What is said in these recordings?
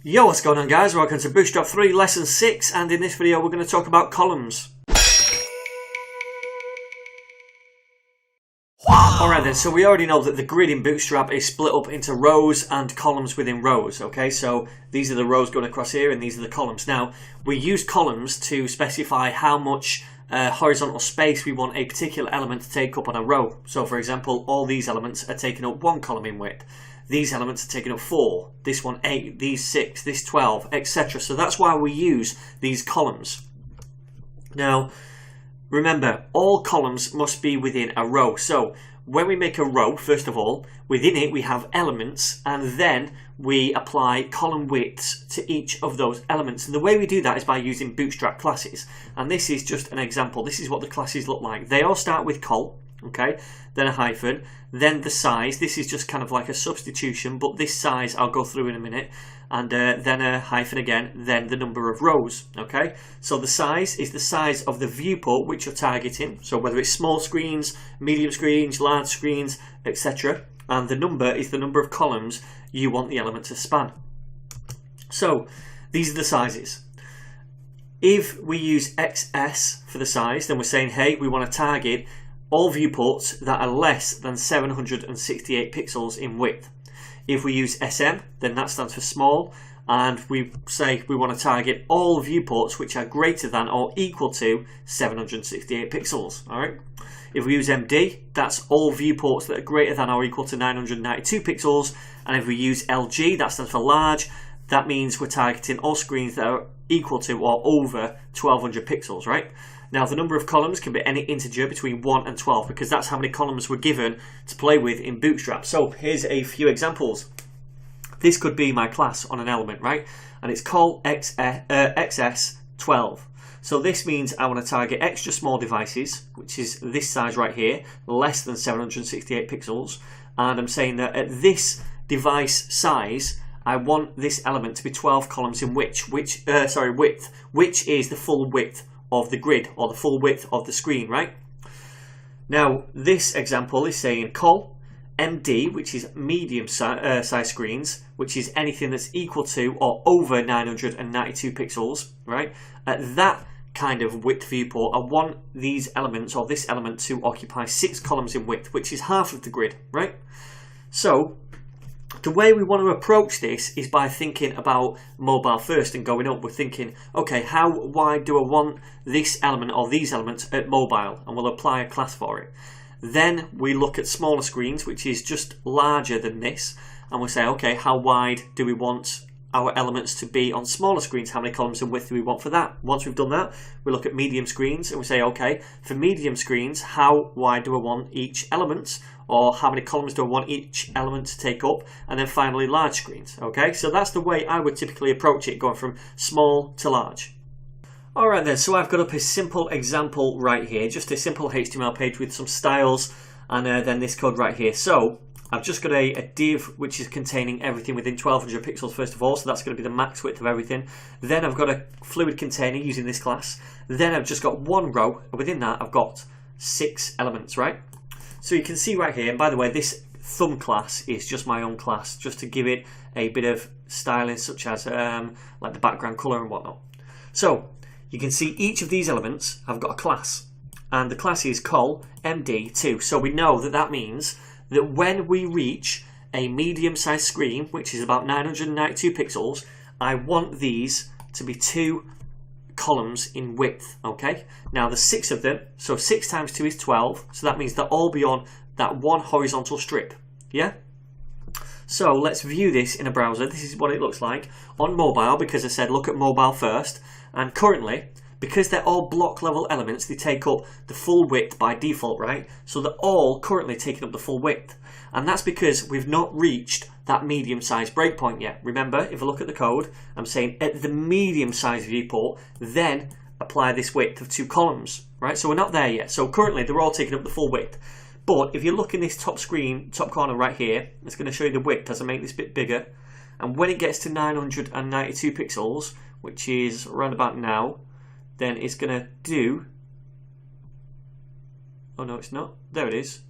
Yo, what's going on guys? Welcome to Bootstrap 3 Lesson 6, and in this video we're going to talk about columns. Alright then, so we already know that the grid in Bootstrap is split up into rows and columns within rows, okay? So these are the rows going across here and these are the columns. Now, we use columns to specify how much horizontal space we want a particular element to take up on a row. So for example, all these elements are taking up 1 column in width. These elements are taking up 4, this one 8, these 6, this 12, etc. So that's why we use these columns. Now, remember, all columns must be within a row. So when we make a row, first of all, within it we have elements, and then we apply column widths to each of those elements. And the way we do that is by using Bootstrap classes. And this is just an example. This is what the classes look like. They all start with col, okay, then a hyphen, then the size. This is just kind of like a substitution, but this size I'll go through in a minute, and then a hyphen again, then the number of rows, okay? So the size is the size of the viewport which you're targeting, so whether it's small screens, medium screens, large screens, etc. And the number is the number of columns you want the element to span. So these are the sizes. If we use XS for the size, then we're saying, hey, we want to target all viewports that are less than 768 pixels in width. If we use SM, then that stands for small, and we say we want to target all viewports which are greater than or equal to 768 pixels. All right. If we use MD, that's all viewports that are greater than or equal to 992 pixels, and if we use LG, that stands for large. That means we're targeting all screens that are equal to or over 1200 pixels, right? Now, the number of columns can be any integer between 1 and 12 because that's how many columns we're given to play with in Bootstrap. So here's a few examples. This could be my class on an element, right? And it's col XS12. So this means I want to target extra small devices, which is this size right here, less than 768 pixels. And I'm saying that at this device size, I want this element to be 12 columns in width, which is the full width of the grid, or the full width of the screen, right? Now, this example is saying col MD, which is medium size screens, which is anything that's equal to or over 992 pixels, right? At that kind of width viewport, I want these elements, or this element, to occupy 6 columns in width, which is half of the grid, right? So the way we want to approach this is by thinking about mobile first and going up. We're thinking, okay, how wide do I want this element or these elements at mobile? And we'll apply a class for it. Then we look at smaller screens, which is just larger than this. And we'll say, okay, how wide do we want our elements to be on smaller screens? How many columns in width do we want for that? Once we've done that, we look at medium screens and we say, okay, for medium screens, how wide do I want each element? Or how many columns do I want each element to take up? And then finally, large screens. Okay, so that's the way I would typically approach it, going from small to large. Alright then, so I've got up a simple example right here, just a simple HTML page with some styles, and then this code right here. So I've just got a div which is containing everything within 1200 pixels first of all, so that's going to be the max width of everything. Then I've got a fluid container using this class. Then I've just got one row, and within that I've got 6 elements, right? So you can see right here, and by the way, this thumb class is just my own class, just to give it a bit of styling, such as like the background color and whatnot. So you can see each of these elements have got a class, and the class is col MD2. So we know that that means that when we reach a medium-sized screen, which is about 992 pixels, I want these to be 2 columns in width, okay? Now there's 6 of them, so 6 times 2 is 12, so that means they'll all be on that one horizontal strip, yeah? So let's view this in a browser. This is what it looks like on mobile, because I said look at mobile first, and currently, because they're all block level elements, they take up the full width by default, right? So they're all currently taking up the full width, and that's because we've not reached that medium size breakpoint yet. Remember, if I look at the code, I'm saying at the medium size viewport, then apply this width of 2 columns, right? So we're not there yet. So currently they're all taking up the full width. But if you look in this top screen, top corner right here, it's going to show you the width as I make this bit bigger. And when it gets to 992 pixels, which is around about now, then it's going to do... Oh no, it's not. There it is.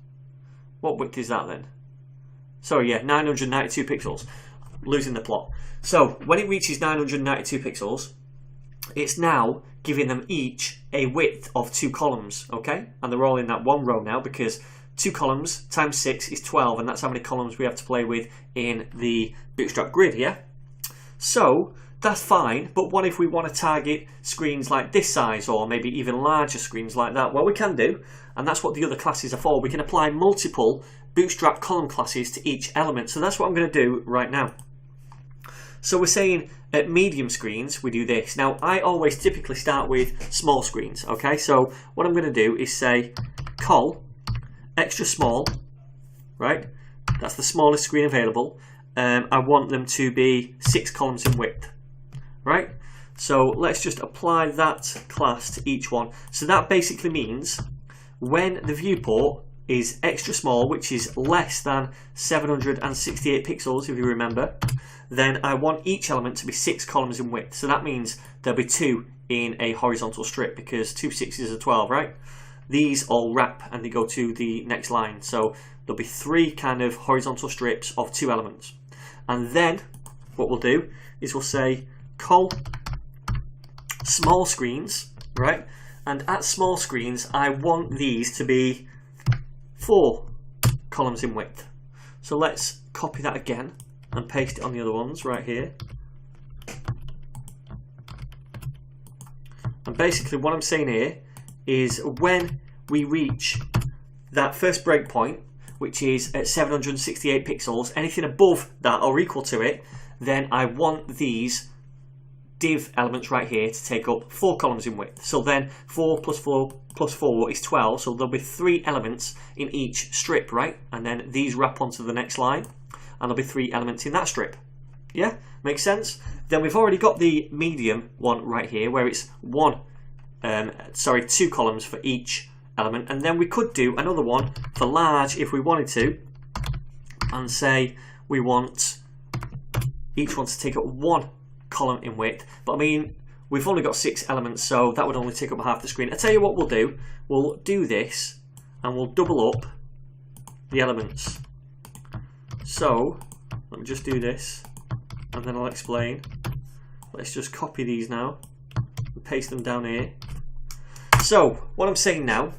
What width is that then? Sorry, yeah, 992 pixels. losing the plot. So when it reaches 992 pixels, it's now giving them each a width of 2 columns, okay? And they're all in that one row now because 2 columns times 6 is 12, and that's how many columns we have to play with in the Bootstrap grid, yeah? So that's fine, but what if we want to target screens like this size or maybe even larger screens like that? Well, we can do, and that's what the other classes are for. We can apply multiple Bootstrap column classes to each element. So that's what I'm going to do right now. So we're saying at medium screens, we do this. Now, I always typically start with small screens, okay? So what I'm going to do is say col extra small, right? That's the smallest screen available. I want them to be 6 columns in width, right? So let's just apply that class to each one. So that basically means when the viewport is extra small, which is less than 768 pixels, if you remember, then I want each element to be 6 columns in width. So that means there'll be 2 in a horizontal strip because 2 6s are 12, right? These all wrap and they go to the next line. So there'll be 3 kind of horizontal strips of 2 elements. And then what we'll do is we'll say col small screens, right? And at small screens, I want these to be 4 columns in width. So let's copy that again and paste it on the other ones right here. And basically what I'm saying here is when we reach that first breakpoint, which is at 768 pixels, anything above that or equal to it, then I want these div elements right here to take up 4 columns in width. So then 4 plus 4 plus 4 is 12, so there'll be 3 elements in each strip, right? And then these wrap onto the next line, and there'll be 3 elements in that strip. Yeah, makes sense? Then we've already got the medium one right here, where it's 2 columns for each element, and then we could do another one for large if we wanted to, and say we want each one to take up 1 column in width. But I mean, we've only got 6 elements, so that would only take up half the screen. I tell you what we'll do this and we'll double up the elements. So let me just do this and then I'll explain. Let's just copy these now and paste them down here. So what I'm saying now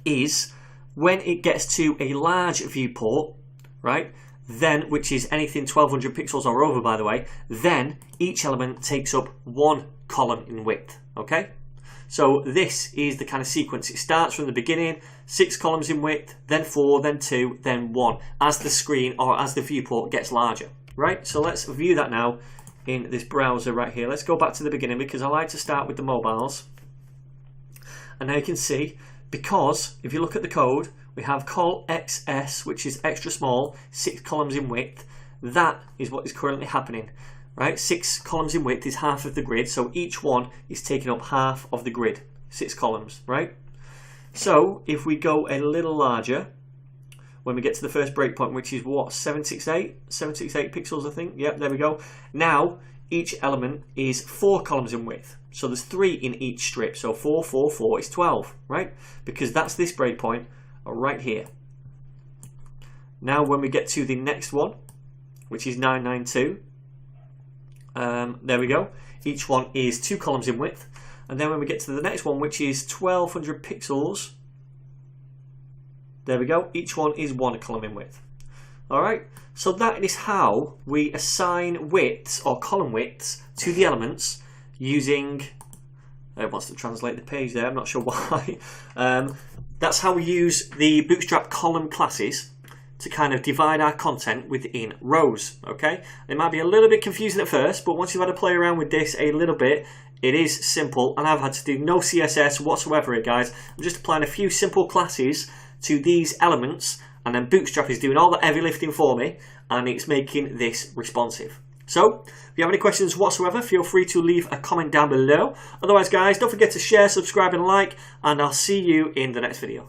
is when it gets to a large viewport, right, then, which is anything 1200 pixels or over, by the way, then each element takes up 1 column in width, okay? So this is the kind of sequence. It starts from the beginning, 6 columns in width, then 4, then 2, then 1, as the screen or as the viewport gets larger, right? So let's view that now in this browser right here. Let's go back to the beginning because I like to start with the mobiles. And now you can see, because if you look at the code, we have col XS, which is extra small, 6 columns in width. That is what is currently happening, right? 6 columns in width is half of the grid, so each one is taking up half of the grid, 6 columns, right? So if we go a little larger, when we get to the first breakpoint, which is what, 768 pixels, I think. Yep, there we go. Now each element is 4 columns in width. So there's 3 in each strip. So 4, 4, 4 is 12, right? Because that's this breakpoint right here. Now when we get to the next one, which is 992, there we go. Each one is 2 columns in width. And then when we get to the next one, which is 1200 pixels, there we go. Each one is 1 column in width. All right. So that is how we assign widths or column widths to the elements using. It wants to translate the page there. I'm not sure why. That's how we use the Bootstrap column classes to kind of divide our content within rows. Okay. It might be a little bit confusing at first, but once you've had to play around with this a little bit, it is simple. And I've had to do no CSS whatsoever here, guys. I'm just applying a few simple classes to these elements, and then Bootstrap is doing all the heavy lifting for me, and it's making this responsive. So, if you have any questions whatsoever, feel free to leave a comment down below. Otherwise, guys, don't forget to share, subscribe, and like, and I'll see you in the next video.